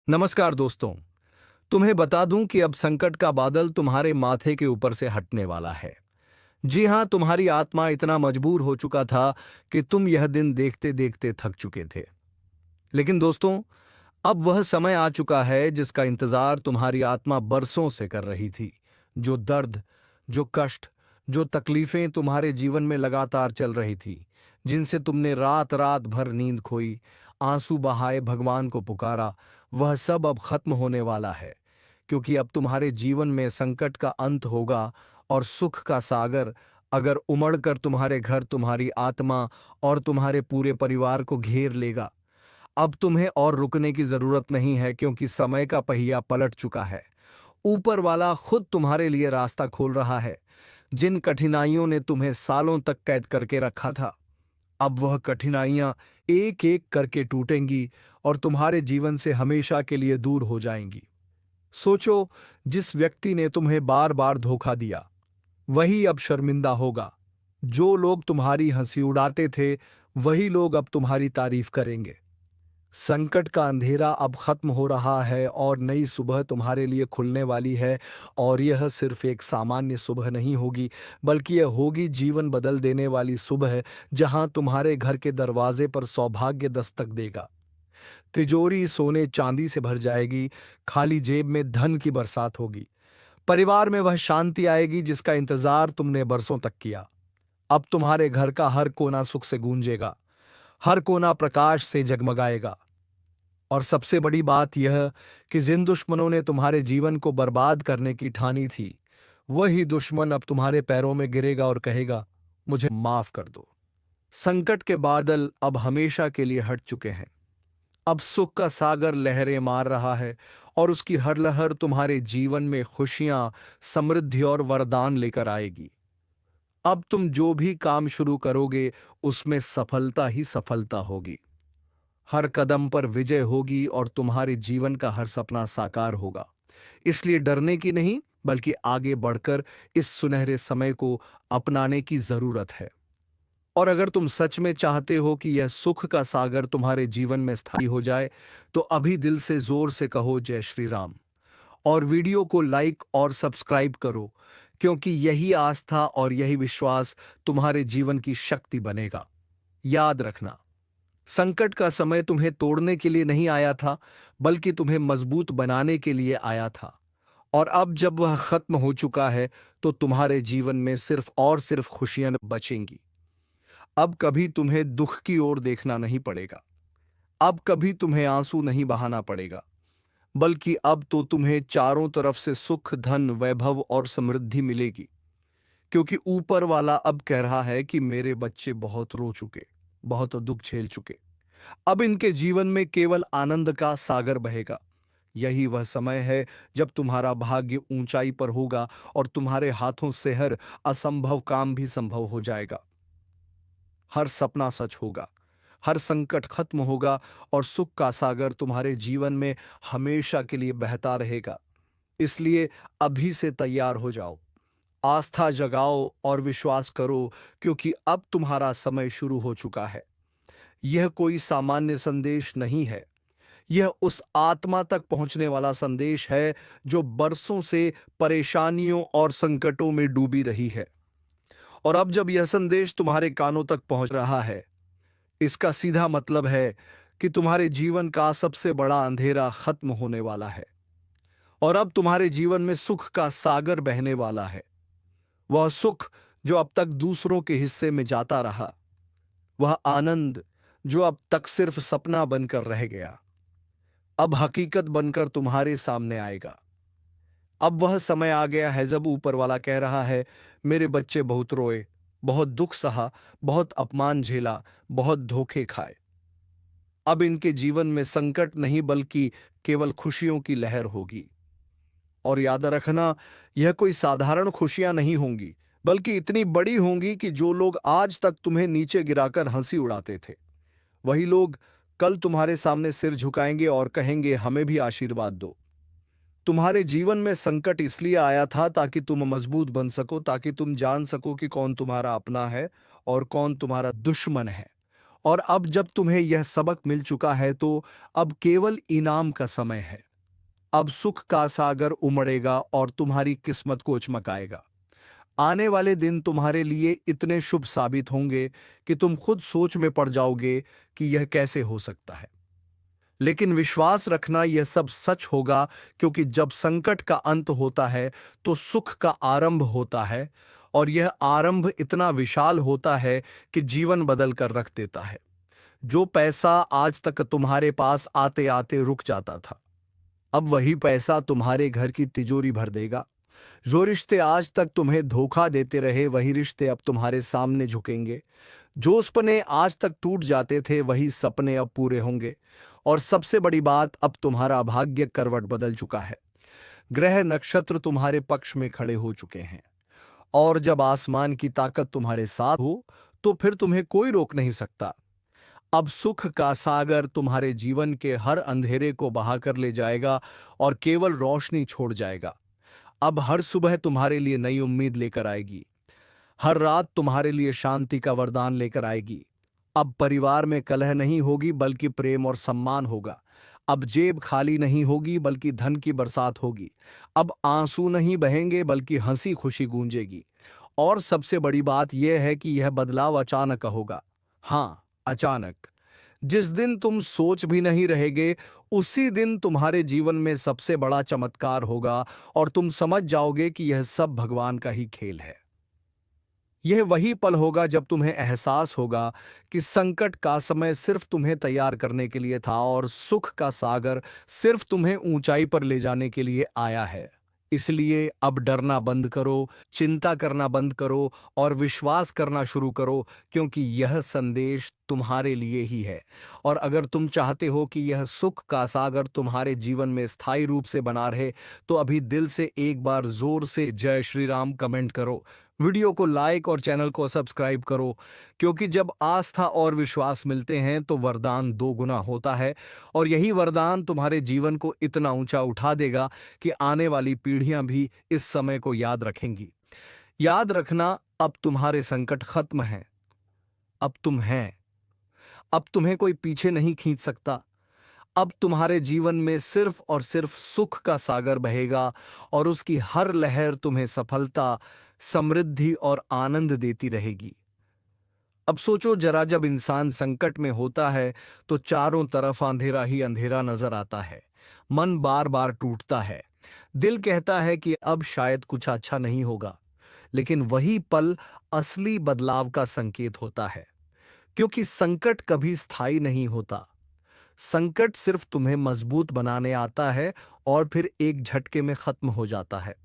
नमस्कार दोस्तों। तुम्हें बता दूं कि अब संकट का बादल तुम्हारे माथे के ऊपर से हटने वाला है। जी हां, तुम्हारी आत्मा इतना मजबूर हो चुका था कि तुम यह दिन देखते देखते थक चुके थे। लेकिन दोस्तों, अब वह समय आ चुका है जिसका इंतजार तुम्हारी आत्मा बरसों से कर रही थी। जो दर्द, जो कष्ट, जो तकलीफें तुम्हारे जीवन में लगातार चल रही थी, जिनसे तुमने रात रात भर नींद खोई, आंसू बहाए, भगवान को पुकारा, वह सब अब खत्म होने वाला है। क्योंकि अब तुम्हारे जीवन में संकट का अंत होगा और सुख का सागर अगर उमड़कर तुम्हारे घर, तुम्हारी आत्मा और तुम्हारे पूरे परिवार को घेर लेगा। अब तुम्हें और रुकने की जरूरत नहीं है, क्योंकि समय का पहिया पलट चुका है। ऊपर वाला खुद तुम्हारे लिए रास्ता खोल रहा है। जिन कठिनाइयों ने तुम्हें सालों तक कैद करके रखा था, अब वह कठिनाइयां एक एक करके टूटेंगी और तुम्हारे जीवन से हमेशा के लिए दूर हो जाएंगी। सोचो, जिस व्यक्ति ने तुम्हें बार बार धोखा दिया, वही अब शर्मिंदा होगा। जो लोग तुम्हारी हंसी उड़ाते थे, वही लोग अब तुम्हारी तारीफ करेंगे। संकट का अंधेरा अब खत्म हो रहा है और नई सुबह तुम्हारे लिए खुलने वाली है। और यह सिर्फ एक सामान्य सुबह नहीं होगी, बल्कि यह होगी जीवन बदल देने वाली सुबह, जहां तुम्हारे घर के दरवाजे पर सौभाग्य दस्तक देगा। तिजोरी सोने चांदी से भर जाएगी, खाली जेब में धन की बरसात होगी। परिवार में वह शांति आएगी जिसका इंतजार तुमने बरसों तक किया। अब तुम्हारे घर का हर कोना सुख से गूंजेगा, हर कोना प्रकाश से जगमगाएगा। और सबसे बड़ी बात यह कि जिन दुश्मनों ने तुम्हारे जीवन को बर्बाद करने की ठानी थी, वही दुश्मन अब तुम्हारे पैरों में गिरेगा और कहेगा, मुझे माफ कर दो। संकट के बादल अब हमेशा के लिए हट चुके हैं। अब सुख का सागर लहरें मार रहा है और उसकी हर लहर तुम्हारे जीवन में खुशियां, समृद्धि और वरदान लेकर आएगी। अब तुम जो भी काम शुरू करोगे, उसमें सफलता ही सफलता होगी। हर कदम पर विजय होगी और तुम्हारे जीवन का हर सपना साकार होगा। इसलिए डरने की नहीं, बल्कि आगे बढ़कर इस सुनहरे समय को अपनाने की जरूरत है। और अगर तुम सच में चाहते हो कि यह सुख का सागर तुम्हारे जीवन में स्थायी हो जाए, तो अभी दिल से जोर से कहो, जय श्री राम। और वीडियो को लाइक और सब्सक्राइब करो, क्योंकि यही आस्था और यही विश्वास तुम्हारे जीवन की शक्ति बनेगा। याद रखना, संकट का समय तुम्हें तोड़ने के लिए नहीं आया था, बल्कि तुम्हें मजबूत बनाने के लिए आया था। और अब जब वह खत्म हो चुका है, तो तुम्हारे जीवन में सिर्फ और सिर्फ खुशियां बचेंगी। अब कभी तुम्हें दुख की ओर देखना नहीं पड़ेगा। अब कभी तुम्हें आंसू नहीं बहाना पड़ेगा, बल्कि अब तो तुम्हें चारों तरफ से सुख, धन, वैभव और समृद्धि मिलेगी। क्योंकि ऊपर वाला अब कह रहा है कि मेरे बच्चे बहुत रो चुके, बहुत दुख झेल चुके। अब इनके जीवन में केवल आनंद का सागर बहेगा। यही वह समय है जब तुम्हारा भाग्य ऊंचाई पर होगा और तुम्हारे हाथों से हर असंभव काम भी संभव हो जाएगा। हर सपना सच होगा, हर संकट खत्म होगा और सुख का सागर तुम्हारे जीवन में हमेशा के लिए बहता रहेगा। इसलिए अभी से तैयार हो जाओ, आस्था जगाओ और विश्वास करो, क्योंकि अब तुम्हारा समय शुरू हो चुका है। यह कोई सामान्य संदेश नहीं है। यह उस आत्मा तक पहुंचने वाला संदेश है जो बरसों से परेशानियों और संकटों में डूबी रही है। और अब जब यह संदेश तुम्हारे कानों तक पहुंच रहा है, इसका सीधा मतलब है कि तुम्हारे जीवन का सबसे बड़ा अंधेरा खत्म होने वाला है और अब तुम्हारे जीवन में सुख का सागर बहने वाला है। वह सुख जो अब तक दूसरों के हिस्से में जाता रहा, वह आनंद जो अब तक सिर्फ सपना बनकर रह गया, अब हकीकत बनकर तुम्हारे सामने आएगा। अब वह समय आ गया है जब ऊपर वाला कह रहा है, मेरे बच्चे बहुत रोए, बहुत दुख सहा, बहुत अपमान झेला, बहुत धोखे खाए। अब इनके जीवन में संकट नहीं, बल्कि केवल खुशियों की लहर होगी। और याद रखना, यह कोई साधारण खुशियां नहीं होंगी, बल्कि इतनी बड़ी होंगी कि जो लोग आज तक तुम्हें नीचे गिराकर हंसी उड़ाते थे, वही लोग कल तुम्हारे सामने सिर झुकाएंगे और कहेंगे, हमें भी आशीर्वाद दो। तुम्हारे जीवन में संकट इसलिए आया था ताकि तुम मजबूत बन सको, ताकि तुम जान सको कि कौन तुम्हारा अपना है और कौन तुम्हारा दुश्मन है। और अब जब तुम्हें यह सबक मिल चुका है तो अब केवल इनाम का समय है। अब सुख का सागर उमड़ेगा और तुम्हारी किस्मत को चमकाएगा। आने वाले दिन तुम्हारे लिए इतने शुभ साबित होंगे कि तुम खुद सोच में पड़ जाओगे कि यह कैसे हो सकता है। लेकिन विश्वास रखना यह सब सच होगा, क्योंकि जब संकट का अंत होता है तो सुख का आरंभ होता है, और यह आरंभ इतना विशाल होता है कि जीवन बदल कर रख देता है। जो पैसा आज तक तुम्हारे पास आते आते रुक जाता था, अब वही पैसा तुम्हारे घर की तिजोरी भर देगा। जो रिश्ते आज तक तुम्हें धोखा देते रहे, वही रिश्ते अब तुम्हारे सामने झुकेंगे। जो सपने आज तक टूट जाते थे, वही सपने अब पूरे होंगे। और सबसे बड़ी बात, अब तुम्हारा भाग्य करवट बदल चुका है। ग्रह नक्षत्र तुम्हारे पक्ष में खड़े हो चुके हैं, और जब आसमान की ताकत तुम्हारे साथ हो तो फिर तुम्हें कोई रोक नहीं सकता। अब सुख का सागर तुम्हारे जीवन के हर अंधेरे को बहाकर ले जाएगा और केवल रोशनी छोड़ जाएगा। अब हर सुबह तुम्हारे लिए नई उम्मीद लेकर आएगी। हर रात तुम्हारे लिए शांति का वरदान लेकर आएगी। अब परिवार में कलह नहीं होगी, बल्कि प्रेम और सम्मान होगा। अब जेब खाली नहीं होगी, बल्कि धन की बरसात होगी। अब आंसू नहीं बहेंगे, बल्कि हंसी खुशी गूंजेगी। और सबसे बड़ी बात यह है कि यह बदलाव अचानक होगा। हाँ, अचानक। जिस दिन तुम सोच भी नहीं रहेगे, उसी दिन तुम्हारे जीवन में सबसे बड़ा चमत्कार होगा, और तुम समझ जाओगे कि यह सब भगवान का ही खेल है। यह वही पल होगा जब तुम्हें एहसास होगा कि संकट का समय सिर्फ तुम्हें तैयार करने के लिए था, और सुख का सागर सिर्फ तुम्हें ऊंचाई पर ले जाने के लिए आया है। इसलिए अब डरना बंद करो, चिंता करना बंद करो, और विश्वास करना शुरू करो, क्योंकि यह संदेश तुम्हारे लिए ही है। और अगर तुम चाहते हो कि यह सुख का सागर तुम्हारे जीवन में स्थायी रूप से बना रहे, तो अभी दिल से एक बार जोर से जय श्री राम कमेंट करो। वीडियो को लाइक और चैनल को सब्सक्राइब करो, क्योंकि जब आस्था और विश्वास मिलते हैं तो वरदान दो गुना होता है, और यही वरदान तुम्हारे जीवन को इतना ऊंचा उठा देगा कि आने वाली पीढ़ियां भी इस समय को याद रखेंगी। याद रखना, अब तुम्हारे संकट खत्म हैं। अब तुम हैं। अब तुम्हें कोई पीछे नहीं खींच सकता। अब तुम्हारे जीवन में सिर्फ और सिर्फ सुख का सागर बहेगा, और उसकी हर लहर तुम्हें सफलता, समृद्धि और आनंद देती रहेगी। अब सोचो जरा, जब इंसान संकट में होता है तो चारों तरफ अंधेरा ही अंधेरा नजर आता है। मन बार बार टूटता है। दिल कहता है कि अब शायद कुछ अच्छा नहीं होगा। लेकिन वही पल असली बदलाव का संकेत होता है, क्योंकि संकट कभी स्थायी नहीं होता। संकट सिर्फ तुम्हें मजबूत बनाने आता है, और फिर एक झटके में खत्म हो जाता है।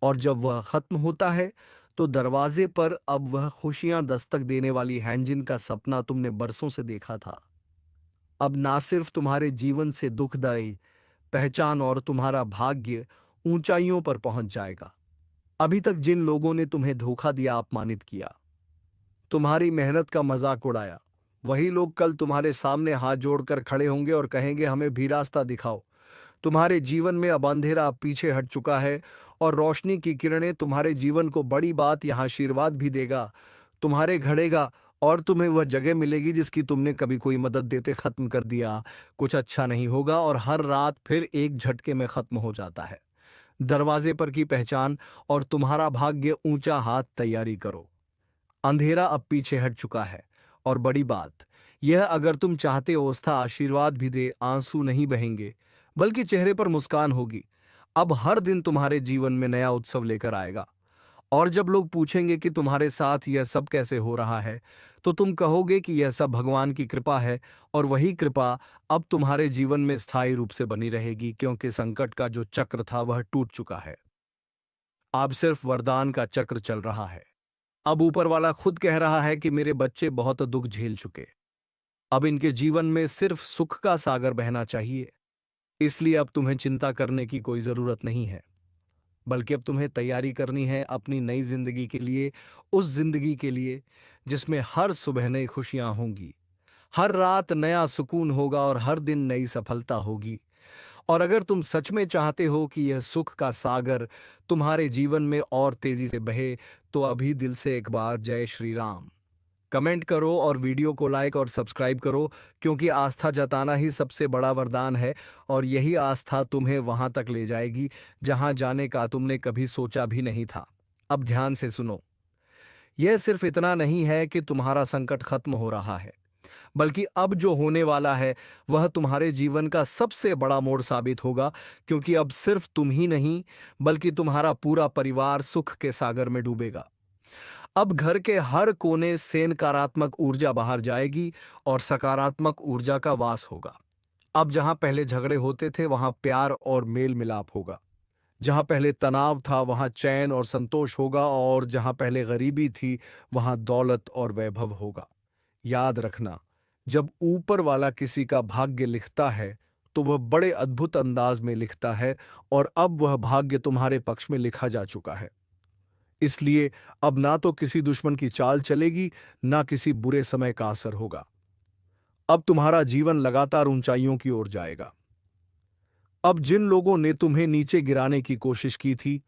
और जब वह खत्म होता है तो दरवाजे पर अब वह खुशियां दस्तक देने वाली हैं, जिनका सपना तुमने बरसों से देखा था। अब ना सिर्फ तुम्हारे जीवन से दुखदाई पहचान और तुम्हारा भाग्य ऊंचाइयों पर पहुंच जाएगा। अभी तक जिन लोगों ने तुम्हें धोखा दिया, अपमानित किया, तुम्हारी मेहनत का मजाक उड़ाया, वही लोग कल तुम्हारे सामने हाथ जोड़कर खड़े होंगे और कहेंगे, हमें भी रास्ता दिखाओ। तुम्हारे जीवन में अब अंधेरा पीछे हट चुका है, और रोशनी की किरणें तुम्हारे जीवन को, बड़ी बात यहाँ आशीर्वाद भी देगा, तुम्हारे घड़ेगा। और तुम्हें वह जगह मिलेगी जिसकी तुमने कभी कोई मदद देते खत्म कर दिया। कुछ अच्छा नहीं होगा, और हर रात फिर एक झटके में खत्म हो जाता है। दरवाजे पर की पहचान और तुम्हारा भाग्य ऊंचा हाथ, तैयारी करो। अंधेरा अब पीछे हट चुका है। और बड़ी बात यह, अगर तुम चाहते हो अवस्था आशीर्वाद भी दे, आंसू नहीं बहेंगे, बल्कि चेहरे पर मुस्कान होगी। अब हर दिन तुम्हारे जीवन में नया उत्सव लेकर आएगा। और जब लोग पूछेंगे कि तुम्हारे साथ यह सब कैसे हो रहा है, तो तुम कहोगे कि यह सब भगवान की कृपा है, और वही कृपा अब तुम्हारे जीवन में स्थायी रूप से बनी रहेगी, क्योंकि संकट का जो चक्र था वह टूट चुका है। अब सिर्फ वरदान का चक्र चल रहा है। अब ऊपर वाला खुद कह रहा है कि मेरे बच्चे बहुत दुख झेल चुके, अब इनके जीवन में सिर्फ सुख का सागर बहना चाहिए। इसलिए अब तुम्हें चिंता करने की कोई जरूरत नहीं है, बल्कि अब तुम्हें तैयारी करनी है अपनी नई जिंदगी के लिए। उस जिंदगी के लिए जिसमें हर सुबह नई खुशियां होंगी, हर रात नया सुकून होगा, और हर दिन नई सफलता होगी। और अगर तुम सच में चाहते हो कि यह सुख का सागर तुम्हारे जीवन में और तेजी से बहे, तो अभी दिल से एक बार जय श्री राम कमेंट करो और वीडियो को लाइक और सब्सक्राइब करो, क्योंकि आस्था जताना ही सबसे बड़ा वरदान है और यही आस्था तुम्हें वहां तक ले जाएगी जहां जाने का तुमने कभी सोचा भी नहीं था। अब ध्यान से सुनो। यह सिर्फ इतना नहीं है कि तुम्हारा संकट खत्म हो रहा है, बल्कि अब जो होने वाला है वह तुम्हारे जीवन का सबसे बड़ा मोड़ साबित होगा, क्योंकि अब सिर्फ तुम ही नहीं बल्कि तुम्हारा पूरा परिवार सुख के सागर में डूबेगा। अब घर के हर कोने से नकारात्मक ऊर्जा बाहर जाएगी और सकारात्मक ऊर्जा का वास होगा। अब जहां पहले झगड़े होते थे वहां प्यार और मेल मिलाप होगा। जहां पहले तनाव था वहां चैन और संतोष होगा, और जहां पहले गरीबी थी वहां दौलत और वैभव होगा। याद रखना, जब ऊपर वाला किसी का भाग्य लिखता है तो वह बड़े अद्भुत अंदाज में लिखता है, और अब वह भाग्य तुम्हारे पक्ष में लिखा जा चुका है। इसलिए अब ना तो किसी दुश्मन की चाल चलेगी, ना किसी बुरे समय का असर होगा। अब तुम्हारा जीवन लगातार ऊंचाइयों की ओर जाएगा। अब जिन लोगों ने तुम्हें नीचे गिराने की कोशिश की थी,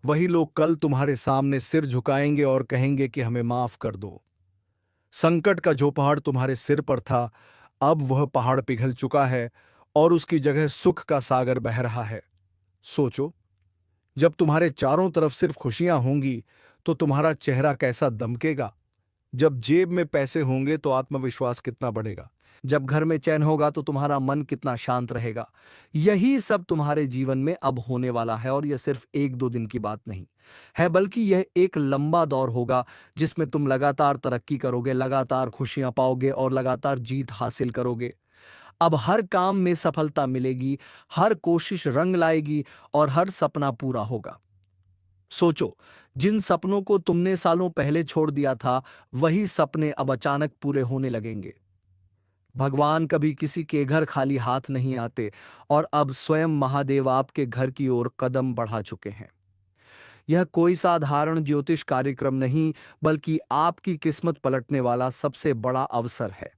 वही लोग कल तुम्हारे सामने सिर झुकाएंगे और कहेंगे कि हमें माफ कर दो। संकट का जो पहाड़ तुम्हारे सिर पर था, अब वह पहाड़ पिघल चुका है और उसकी जगह सुख का सागर बह रहा है। सोचो, जब तुम्हारे चारों तरफ सिर्फ खुशियां होंगी तो तुम्हारा चेहरा कैसा दमकेगा। जब जेब में पैसे होंगे तो आत्मविश्वास कितना बढ़ेगा। जब घर में चैन होगा तो तुम्हारा मन कितना शांत रहेगा। यही सब तुम्हारे जीवन में अब होने वाला है, और यह सिर्फ एक दो दिन की बात नहीं है, बल्कि यह एक लंबा दौर होगा जिसमें तुम लगातार तरक्की करोगे, लगातार खुशियां पाओगे और लगातार जीत हासिल करोगे। अब हर काम में सफलता मिलेगी, हर कोशिश रंग लाएगी और हर सपना पूरा होगा। सोचो, जिन सपनों को तुमने सालों पहले छोड़ दिया था, वही सपने अब अचानक पूरे होने लगेंगे। भगवान कभी किसी के घर खाली हाथ नहीं आते, और अब स्वयं महादेव आपके घर की ओर कदम बढ़ा चुके हैं। यह कोई साधारण ज्योतिष कार्यक्रम नहीं, बल्कि आपकी किस्मत पलटने वाला सबसे बड़ा अवसर है।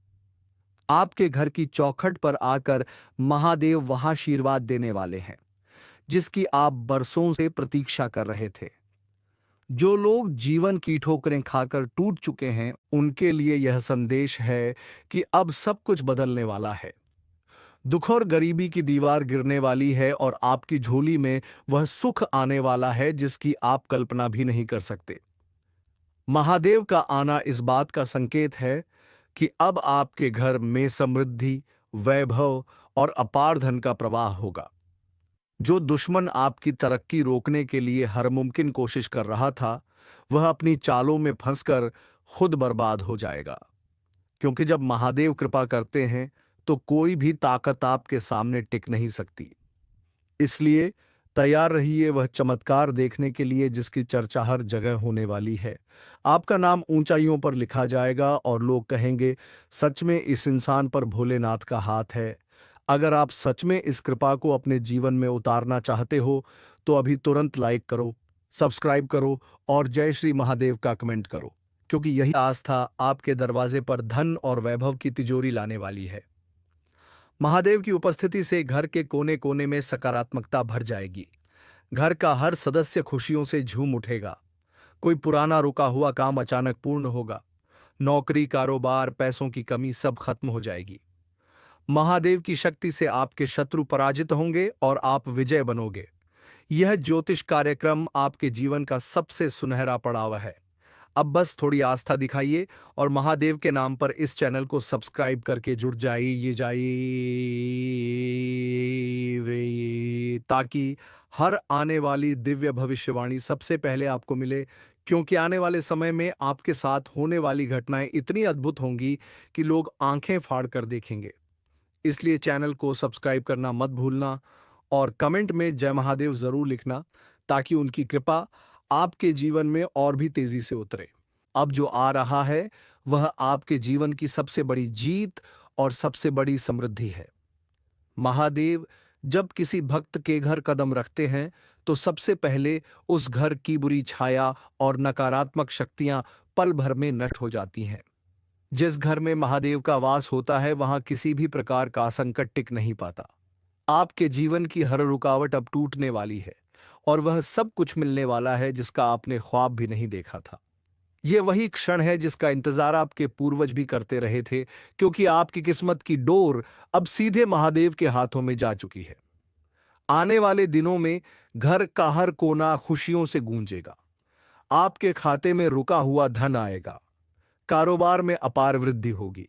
आपके घर की चौखट पर आकर महादेव वहां आशीर्वाद देने वाले हैं, जिसकी आप बरसों से प्रतीक्षा कर रहे थे। जो लोग जीवन की ठोकरें खाकर टूट चुके हैं, उनके लिए यह संदेश है कि अब सब कुछ बदलने वाला है। दुख और गरीबी की दीवार गिरने वाली है और आपकी झोली में वह सुख आने वाला है जिसकी आप कल्पना भी नहीं कर सकते। महादेव का आना इस बात का संकेत है कि अब आपके घर में समृद्धि, वैभव और अपार धन का प्रवाह होगा। जो दुश्मन आपकी तरक्की रोकने के लिए हर मुमकिन कोशिश कर रहा था, वह अपनी चालों में फंसकर खुद बर्बाद हो जाएगा। क्योंकि जब महादेव कृपा करते हैं तो कोई भी ताकत आपके सामने टिक नहीं सकती। इसलिए तैयार रहिए वह चमत्कार देखने के लिए जिसकी चर्चा हर जगह होने वाली है। आपका नाम ऊंचाइयों पर लिखा जाएगा और लोग कहेंगे, सच में इस इंसान पर भोलेनाथ का हाथ है। अगर आप सच में इस कृपा को अपने जीवन में उतारना चाहते हो तो अभी तुरंत लाइक करो, सब्सक्राइब करो और जय श्री महादेव का कमेंट करो, क्योंकि यही आस्था आपके दरवाजे पर धन और वैभव की तिजोरी लाने वाली है। महादेव की उपस्थिति से घर के कोने कोने में सकारात्मकता भर जाएगी। घर का हर सदस्य खुशियों से झूम उठेगा। कोई पुराना रुका हुआ काम अचानक पूर्ण होगा। नौकरी, कारोबार, पैसों की कमी सब खत्म हो जाएगी। महादेव की शक्ति से आपके शत्रु पराजित होंगे और आप विजय बनोगे। यह ज्योतिष कार्यक्रम आपके जीवन का सबसे सुनहरा पड़ाव है। अब बस थोड़ी आस्था दिखाइए और महादेव के नाम पर इस चैनल को सब्सक्राइब करके जुड़ जाइए ताकि हर आने वाली दिव्य भविष्यवाणी सबसे पहले आपको मिले, क्योंकि आने वाले समय में आपके साथ होने वाली घटनाएं इतनी अद्भुत होंगी कि लोग आंखें फाड़ कर देखेंगे। इसलिए चैनल को सब्सक्राइब करना मत भूलना और कमेंट में जय महादेव जरूर लिखना, ताकि उनकी कृपा आपके जीवन में और भी तेजी से उतरे। अब जो आ रहा है वह आपके जीवन की सबसे बड़ी जीत और सबसे बड़ी समृद्धि है। महादेव जब किसी भक्त के घर कदम रखते हैं तो सबसे पहले उस घर की बुरी छाया और नकारात्मक शक्तियां पल भर में नष्ट हो जाती हैं। जिस घर में महादेव का वास होता है वहां किसी भी प्रकार का संकट टिक नहीं पाता। आपके जीवन की हर रुकावट अब टूटने वाली है और वह सब कुछ मिलने वाला है जिसका आपने ख्वाब भी नहीं देखा था। ये वही क्षण है जिसका इंतजार आपके पूर्वज भी करते रहे थे, क्योंकि आपकी किस्मत की डोर अब सीधे महादेव के हाथों में जा चुकी है। आने वाले दिनों में घर का हर कोना खुशियों से गूंजेगा। आपके खाते में रुका हुआ धन आएगा। कारोबार में अपार वृद्धि होगी।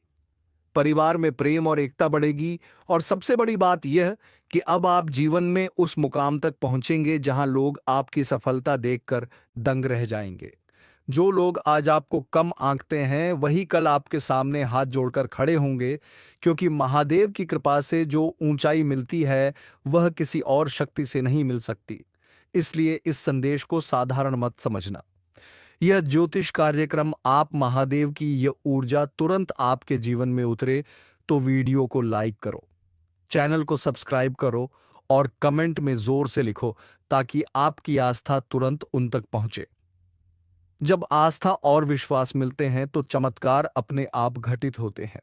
परिवार में प्रेम और एकता बढ़ेगी। और सबसे बड़ी बात यह कि अब आप जीवन में उस मुकाम तक पहुंचेंगे जहां लोग आपकी सफलता देखकर दंग रह जाएंगे। जो लोग आज आपको कम आंकते हैं वही कल आपके सामने हाथ जोड़कर खड़े होंगे, क्योंकि महादेव की कृपा से जो ऊंचाई मिलती है वह किसी और शक्ति से नहीं मिल सकती। इसलिए इस संदेश को साधारण मत समझना। यह ज्योतिष कार्यक्रम आप महादेव की यह ऊर्जा तुरंत आपके जीवन में उतरे तो वीडियो को लाइक करो, चैनल को सब्सक्राइब करो और कमेंट में जोर से लिखो, ताकि आपकी आस्था तुरंत उन तक पहुंचे। जब आस्था और विश्वास मिलते हैं तो चमत्कार अपने आप घटित होते हैं।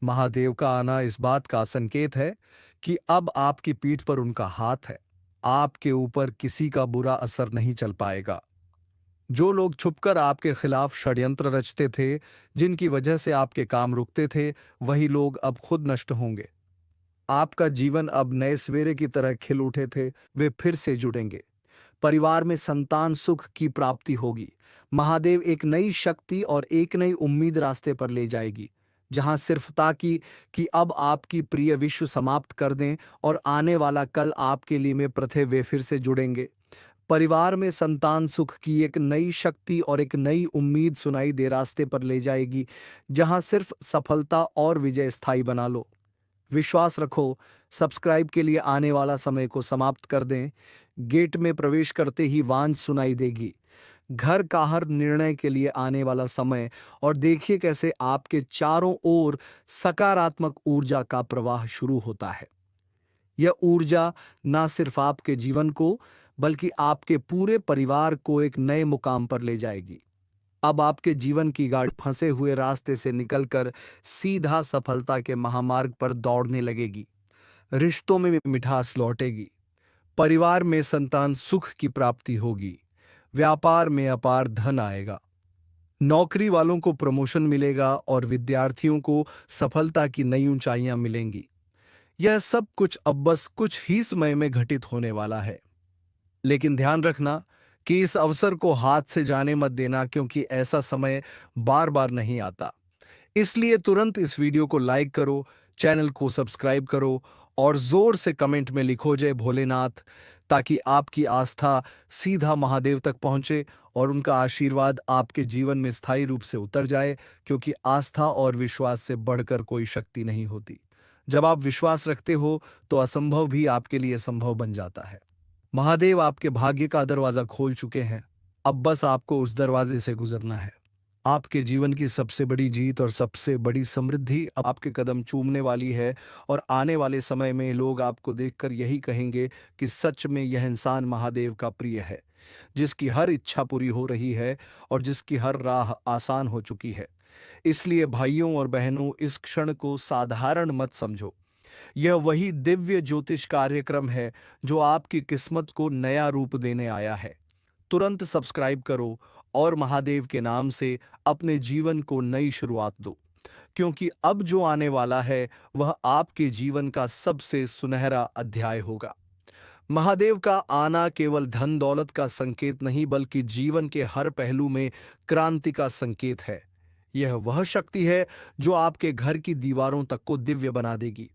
महादेव का आना इस बात का संकेत है कि अब आपकी पीठ पर उनका हाथ है। आपके ऊपर किसी का बुरा असर नहीं चल पाएगा। जो लोग छुपकर आपके खिलाफ षड्यंत्र रचते थे, जिनकी वजह से आपके काम रुकते थे, वही लोग अब खुद नष्ट होंगे। आपका जीवन अब नए सवेरे की तरह खिल उठे थे, वे फिर से जुड़ेंगे। परिवार में संतान सुख की प्राप्ति होगी। महादेव एक नई शक्ति और एक नई उम्मीद रास्ते पर ले जाएगी, जहां सिर्फ ताकि कि अब आपकी प्रिय विश्व समाप्त कर दें और आने वाला कल आपके लिए में प्रथे वे फिर से जुड़ेंगे। परिवार में संतान सुख की एक नई शक्ति और एक नई उम्मीद सुनाई दे रास्ते पर ले जाएगी, जहां सिर्फ सफलता और विजय स्थायी बना लो। विश्वास रखो, सब्सक्राइब के लिए आने वाला समय को समाप्त कर दें। गेट में प्रवेश करते ही वांज सुनाई देगी। घर का हर निर्णय के लिए आने वाला समय, और देखिए कैसे आपके चारों ओर सकारात्मक ऊर्जा का प्रवाह शुरू होता है। यह ऊर्जा न सिर्फ आपके जीवन को बल्कि आपके पूरे परिवार को एक नए मुकाम पर ले जाएगी। अब आपके जीवन की गाड़ी फंसे हुए रास्ते से निकलकर सीधा सफलता के महामार्ग पर दौड़ने लगेगी। रिश्तों में मिठास लौटेगी। परिवार में संतान सुख की प्राप्ति होगी। व्यापार में अपार धन आएगा। नौकरी वालों को प्रमोशन मिलेगा और विद्यार्थियों को सफलता की नई ऊंचाइयां मिलेंगी। यह सब कुछ अब बस कुछ ही समय में घटित होने वाला है। लेकिन ध्यान रखना कि इस अवसर को हाथ से जाने मत देना, क्योंकि ऐसा समय बार बार नहीं आता। इसलिए तुरंत इस वीडियो को लाइक करो, चैनल को सब्सक्राइब करो और जोर से कमेंट में लिखो जय भोलेनाथ, ताकि आपकी आस्था सीधा महादेव तक पहुंचे और उनका आशीर्वाद आपके जीवन में स्थायी रूप से उतर जाए, क्योंकि आस्था और विश्वास से बढ़कर कोई शक्ति नहीं होती। जब आप विश्वास रखते हो तो असंभव भी आपके लिए संभव बन जाता है। महादेव आपके भाग्य का दरवाजा खोल चुके हैं। अब बस आपको उस दरवाजे से गुजरना है। आपके जीवन की सबसे बड़ी जीत और सबसे बड़ी समृद्धि अब आपके कदम चूमने वाली है, और आने वाले समय में लोग आपको देखकर यही कहेंगे कि सच में यह इंसान महादेव का प्रिय है, जिसकी हर इच्छा पूरी हो रही है और जिसकी हर राह आसान हो चुकी है। इसलिए भाइयों और बहनों, इस क्षण को साधारण मत समझो। यह वही दिव्य ज्योतिष कार्यक्रम है जो आपकी किस्मत को नया रूप देने आया है। तुरंत सब्सक्राइब करो और महादेव के नाम से अपने जीवन को नई शुरुआत दो, क्योंकि अब जो आने वाला है वह आपके जीवन का सबसे सुनहरा अध्याय होगा। महादेव का आना केवल धन दौलत का संकेत नहीं, बल्कि जीवन के हर पहलू में क्रांति का संकेत है। यह वह शक्ति है जो आपके घर की दीवारों तक को दिव्य बना देगी।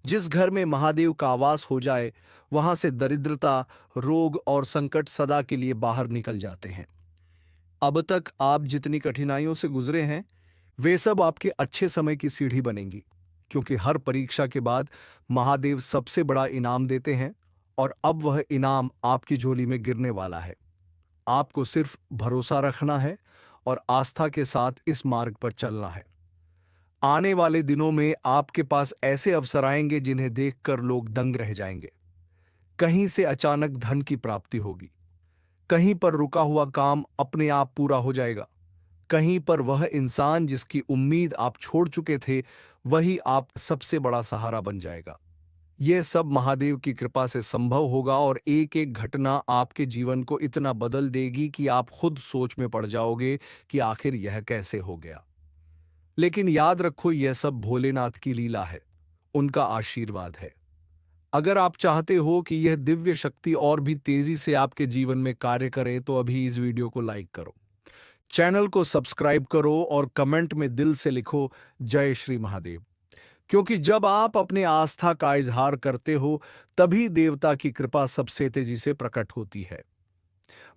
जिस घर में महादेव का आवास हो जाए, वहां से दरिद्रता, रोग और संकट सदा के लिए बाहर निकल जाते हैं। अब तक आप जितनी कठिनाइयों से गुजरे हैं, वे सब आपके अच्छे समय की सीढ़ी बनेंगी, क्योंकि हर परीक्षा के बाद महादेव सबसे बड़ा इनाम देते हैं, और अब वह इनाम आपकी झोली में गिरने वाला है। आपको सिर्फ भरोसा रखना है और आस्था के साथ इस मार्ग पर चलना है। आने वाले दिनों में आपके पास ऐसे अवसर आएंगे जिन्हें देखकर लोग दंग रह जाएंगे। कहीं से अचानक धन की प्राप्ति होगी। कहीं पर रुका हुआ काम अपने आप पूरा हो जाएगा। कहीं पर वह इंसान जिसकी उम्मीद आप छोड़ चुके थे, वही आप सबसे बड़ा सहारा बन जाएगा। यह सब महादेव की कृपा से संभव होगा और एक एक घटना आपके जीवन को इतना बदल देगी कि आप खुद सोच में पड़ जाओगे कि आखिर यह कैसे हो गया। लेकिन याद रखो, यह सब भोलेनाथ की लीला है, उनका आशीर्वाद है। अगर आप चाहते हो कि यह दिव्य शक्ति और भी तेजी से आपके जीवन में कार्य करे तो अभी इस वीडियो को लाइक करो, चैनल को सब्सक्राइब करो और कमेंट में दिल से लिखो जय श्री महादेव। क्योंकि जब आप अपने आस्था का इजहार करते हो तभी देवता की कृपा सबसे तेजी से प्रकट होती है।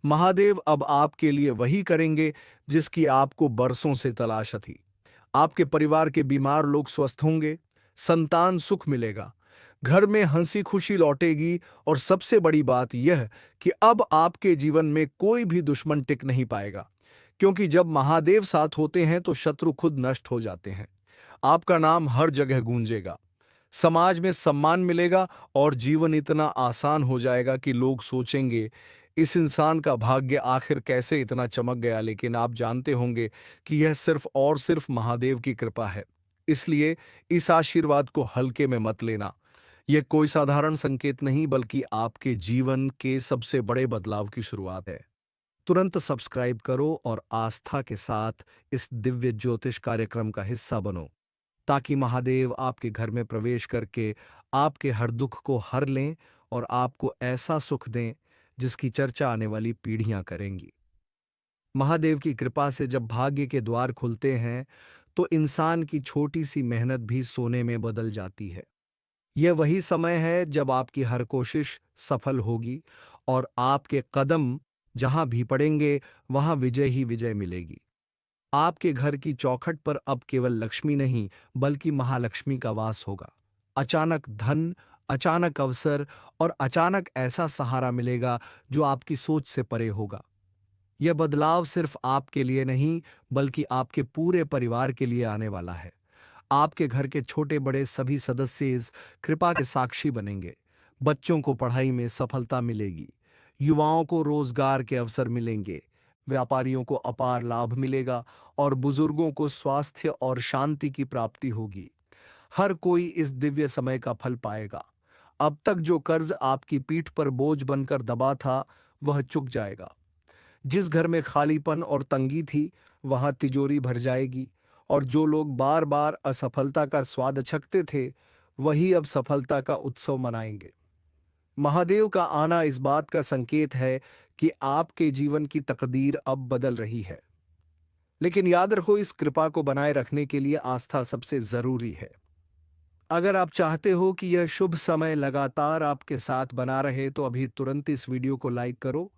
महादेव अब आपके लिए वही करेंगे जिसकी आपको बरसों से तलाश थी। आपके परिवार के बीमार लोग स्वस्थ होंगे, संतान सुख मिलेगा, घर में हंसी खुशी लौटेगी और सबसे बड़ी बात यह कि अब आपके जीवन में कोई भी दुश्मन टिक नहीं पाएगा। क्योंकि जब महादेव साथ होते हैं तो शत्रु खुद नष्ट हो जाते हैं। आपका नाम हर जगह गूंजेगा, समाज में सम्मान मिलेगा और जीवन इतना आसान हो जाएगा कि लोग सोचेंगे इस इंसान का भाग्य आखिर कैसे इतना चमक गया। लेकिन आप जानते होंगे कि यह सिर्फ और सिर्फ महादेव की कृपा है। इसलिए इस आशीर्वाद को हल्के में मत लेना। यह कोई साधारण संकेत नहीं बल्कि आपके जीवन के सबसे बड़े बदलाव की शुरुआत है। तुरंत सब्सक्राइब करो और आस्था के साथ इस दिव्य ज्योतिष कार्यक्रम का हिस्सा बनो, ताकि महादेव आपके घर में प्रवेश करके आपके हर दुख को हर लें और आपको ऐसा सुख दें जिसकी चर्चा आने वाली पीढ़ियां करेंगी। महादेव की कृपा से जब भाग्य के द्वार खुलते हैं तो इंसान की छोटी सी मेहनत भी सोने में बदल जाती है। यह वही समय है जब आपकी हर कोशिश सफल होगी और आपके कदम जहां भी पड़ेंगे वहां विजय ही विजय मिलेगी। आपके घर की चौखट पर अब केवल लक्ष्मी नहीं बल्कि महालक्ष्मी का वास होगा। अचानक धन, अचानक अवसर और अचानक ऐसा सहारा मिलेगा जो आपकी सोच से परे होगा। यह बदलाव सिर्फ आपके लिए नहीं बल्कि आपके पूरे परिवार के लिए आने वाला है। आपके घर के छोटे बड़े सभी सदस्य इस कृपा के साक्षी बनेंगे। बच्चों को पढ़ाई में सफलता मिलेगी, युवाओं को रोजगार के अवसर मिलेंगे, व्यापारियों को अपार लाभ मिलेगा और बुजुर्गों को स्वास्थ्य और शांति की प्राप्ति होगी। हर कोई इस दिव्य समय का फल पाएगा। अब तक जो कर्ज आपकी पीठ पर बोझ बनकर दबा था वह चुक जाएगा। जिस घर में खालीपन और तंगी थी वहां तिजोरी भर जाएगी और जो लोग बार बार असफलता का स्वाद चखते थे वही अब सफलता का उत्सव मनाएंगे। महादेव का आना इस बात का संकेत है कि आपके जीवन की तकदीर अब बदल रही है। लेकिन याद रखो, इस कृपा को बनाए रखने के लिए आस्था सबसे जरूरी है। अगर आप चाहते हो कि यह शुभ समय लगातार आपके साथ बना रहे तो अभी तुरंत इस वीडियो को लाइक करो,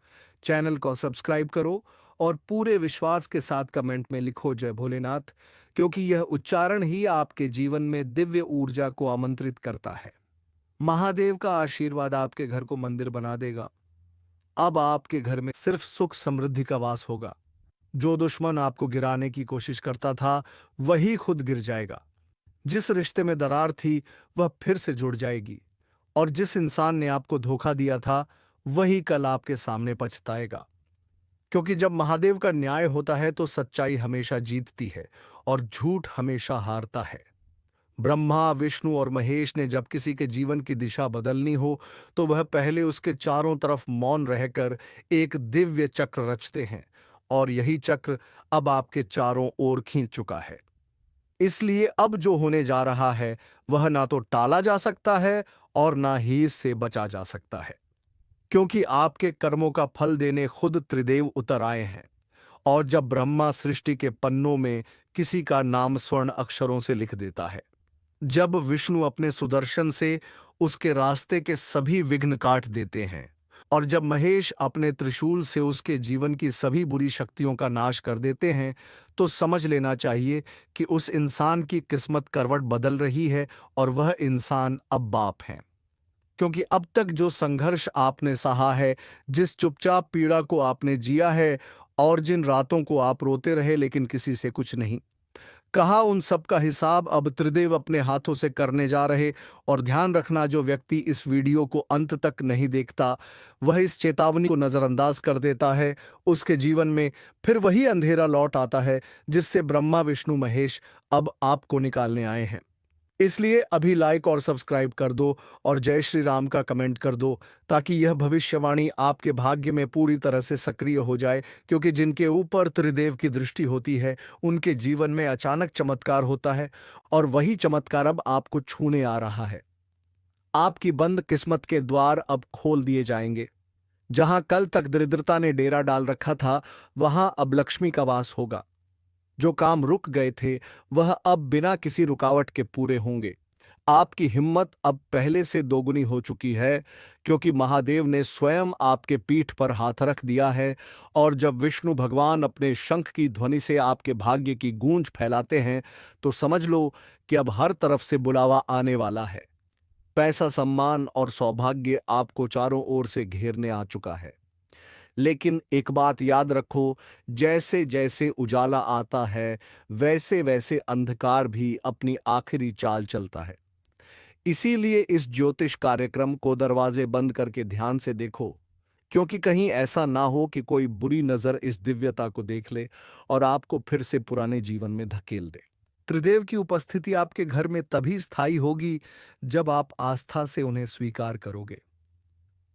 चैनल को सब्सक्राइब करो और पूरे विश्वास के साथ कमेंट में लिखो जय भोलेनाथ, क्योंकि यह उच्चारण ही आपके जीवन में दिव्य ऊर्जा को आमंत्रित करता है। महादेव का आशीर्वाद आपके घर को मंदिर बना देगा। अब आपके घर में सिर्फ सुख समृद्धि का वास होगा। जो दुश्मन आपको गिराने की कोशिश करता था वही खुद गिर जाएगा। जिस रिश्ते में दरार थी वह फिर से जुड़ जाएगी और जिस इंसान ने आपको धोखा दिया था वही कल आपके सामने पछताएगा। क्योंकि जब महादेव का न्याय होता है तो सच्चाई हमेशा जीतती है और झूठ हमेशा हारता है। ब्रह्मा, विष्णु और महेश ने जब किसी के जीवन की दिशा बदलनी हो तो वह पहले उसके चारों तरफ मौन रहकर एक दिव्य चक्र रचते हैं और यही चक्र अब आपके चारों ओर खींच चुका है। इसलिए अब जो होने जा रहा है वह ना तो टाला जा सकता है और ना ही इससे बचा जा सकता है, क्योंकि आपके कर्मों का फल देने खुद त्रिदेव उतर आए हैं। और जब ब्रह्मा सृष्टि के पन्नों में किसी का नाम स्वर्ण अक्षरों से लिख देता है, जब विष्णु अपने सुदर्शन से उसके रास्ते के सभी विघ्न काट देते हैं और जब महेश अपने त्रिशूल से उसके जीवन की सभी बुरी शक्तियों का नाश कर देते हैं, तो समझ लेना चाहिए कि उस इंसान की किस्मत करवट बदल रही है और वह इंसान अब बाप है। क्योंकि अब तक जो संघर्ष आपने सहा है, जिस चुपचाप पीड़ा को आपने जिया है और जिन रातों को आप रोते रहे लेकिन किसी से कुछ नहीं कहा, उन सब का हिसाब अब त्रिदेव अपने हाथों से करने जा रहे। और ध्यान रखना, जो व्यक्ति इस वीडियो को अंत तक नहीं देखता वह इस चेतावनी को नजरअंदाज कर देता है, उसके जीवन में फिर वही अंधेरा लौट आता है जिससे ब्रह्मा, विष्णु, महेश अब आपको निकालने आए हैं। इसलिए अभी लाइक और सब्सक्राइब कर दो और जय श्री राम का कमेंट कर दो, ताकि यह भविष्यवाणी आपके भाग्य में पूरी तरह से सक्रिय हो जाए। क्योंकि जिनके ऊपर त्रिदेव की दृष्टि होती है उनके जीवन में अचानक चमत्कार होता है, और वही चमत्कार अब आपको छूने आ रहा है। आपकी बंद किस्मत के द्वार अब खोल दिए जाएंगे। जहां कल तक दरिद्रता ने डेरा डाल रखा था, वहां अब लक्ष्मी का वास होगा। जो काम रुक गए थे वह अब बिना किसी रुकावट के पूरे होंगे। आपकी हिम्मत अब पहले से दोगुनी हो चुकी है, क्योंकि महादेव ने स्वयं आपके पीठ पर हाथ रख दिया है। और जब विष्णु भगवान अपने शंख की ध्वनि से आपके भाग्य की गूंज फैलाते हैं, तो समझ लो कि अब हर तरफ से बुलावा आने वाला है। पैसा, सम्मान और सौभाग्य आपको चारों ओर से घेरने आ चुका है। लेकिन एक बात याद रखो, जैसे जैसे उजाला आता है वैसे वैसे अंधकार भी अपनी आखिरी चाल चलता है। इसीलिए इस ज्योतिष कार्यक्रम को दरवाजे बंद करके ध्यान से देखो, क्योंकि कहीं ऐसा ना हो कि कोई बुरी नजर इस दिव्यता को देख ले और आपको फिर से पुराने जीवन में धकेल दे। त्रिदेव की उपस्थिति आपके घर में तभी स्थायी होगी जब आप आस्था से उन्हें स्वीकार करोगे।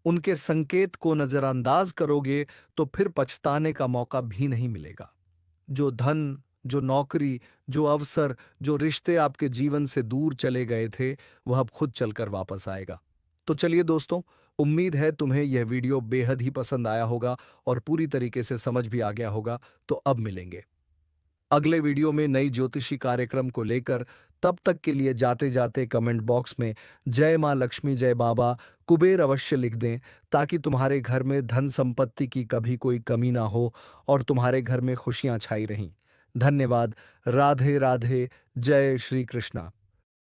उनके संकेत को नजरअंदाज करोगे तो फिर पछताने का मौका भी नहीं मिलेगा। जो धन, जो नौकरी, जो अवसर, जो रिश्ते आपके जीवन से दूर चले गए थे, वह अब खुद चलकर वापस आएगा। तो चलिए दोस्तों, उम्मीद है तुम्हें यह वीडियो बेहद ही पसंद आया होगा और पूरी तरीके से समझ भी आ गया होगा। तो अब मिलेंगे अगले वीडियो में नई ज्योतिषी कार्यक्रम को लेकर। तब तक के लिए जाते जाते कमेंट बॉक्स में जय मां लक्ष्मी, जय बाबा कुबेर अवश्य लिख दें, ताकि तुम्हारे घर में धन संपत्ति की कभी कोई कमी ना हो और तुम्हारे घर में खुशियां छाई रहें। धन्यवाद। राधे राधे। जय श्री कृष्णा।